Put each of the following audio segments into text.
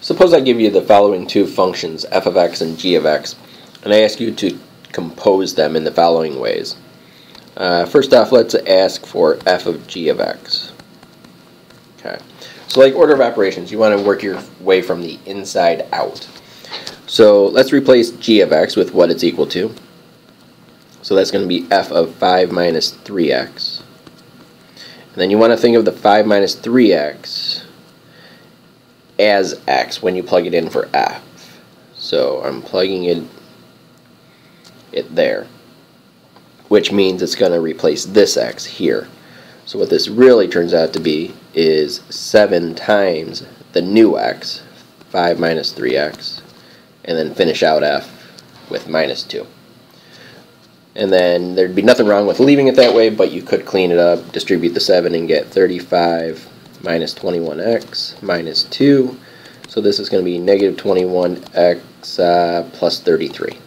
Suppose I give you the following two functions, f of x and g of x, and I ask you to compose them in the following ways. First off, let's ask for f of g of x. Okay. So like order of operations, you want to work your way from the inside out. So let's replace g of x with what it's equal to. So that's going to be f of 5 minus 3x. And then you want to think of the 5 minus 3x as x when you plug it in for f. So I'm plugging it there, which means it's going to replace this x here. So what this really turns out to be is 7 times the new x, 5 minus 3x, and then finish out f with minus 2. And then there'd be nothing wrong with leaving it that way, but you could clean it up, distribute the 7, and get 35 minus 21x minus 2. So this is going to be negative 21x plus 33.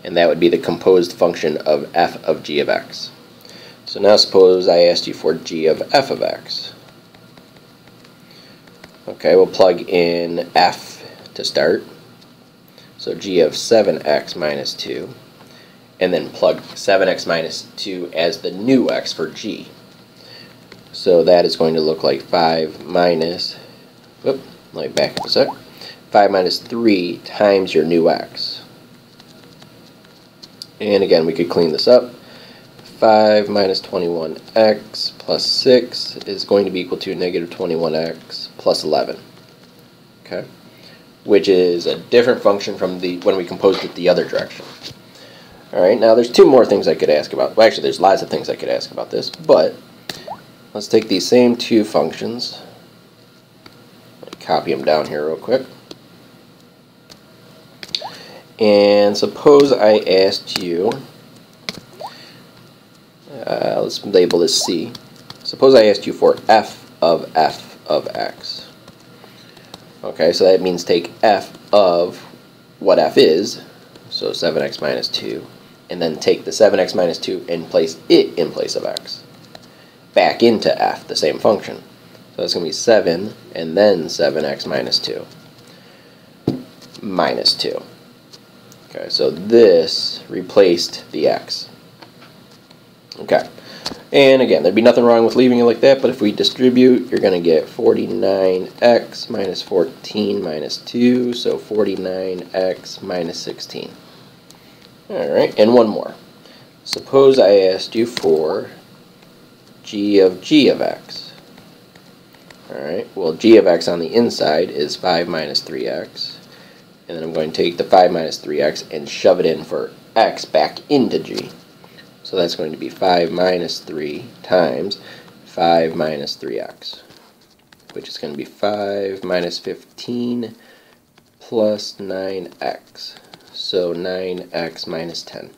And that would be the composed function of f of g of x. So now suppose I asked you for g of f of x. Okay, we'll plug in f to start. So g of 7x minus 2. And then plug 7x minus 2 as the new x for g. So that is going to look like 5 minus, let me back up a sec, 5 minus 3 times your new x. And again, we could clean this up. 5 minus 21x plus 6 is going to be equal to negative 21x plus 11. Okay, which is a different function from when we composed it the other direction. Alright, now there's two more things I could ask about. Well, actually, there's lots of things I could ask about this, but let's take these same two functions. Let me copy them down here real quick. And suppose I asked you, let's label this C. Suppose I asked you for f of x. Okay, so that means take f of what f is, so 7x minus 2, and then take the 7x minus 2 and place it in place of x. Back into f, the same function. So that's going to be 7 and then 7x minus 2. Minus 2. Okay, so this replaced the x. Okay, and again, there'd be nothing wrong with leaving it like that, but if we distribute, you're going to get 49x minus 14 minus 2, so 49x minus 16. Alright, and one more. Suppose I asked you for g of x. Alright, well, g of x on the inside is 5 minus 3x. And then I'm going to take the 5 minus 3x and shove it in for x back into g. So that's going to be 5 minus 3 times 5 minus 3x, which is going to be 5 minus 15 plus 9x. So 9x minus 10.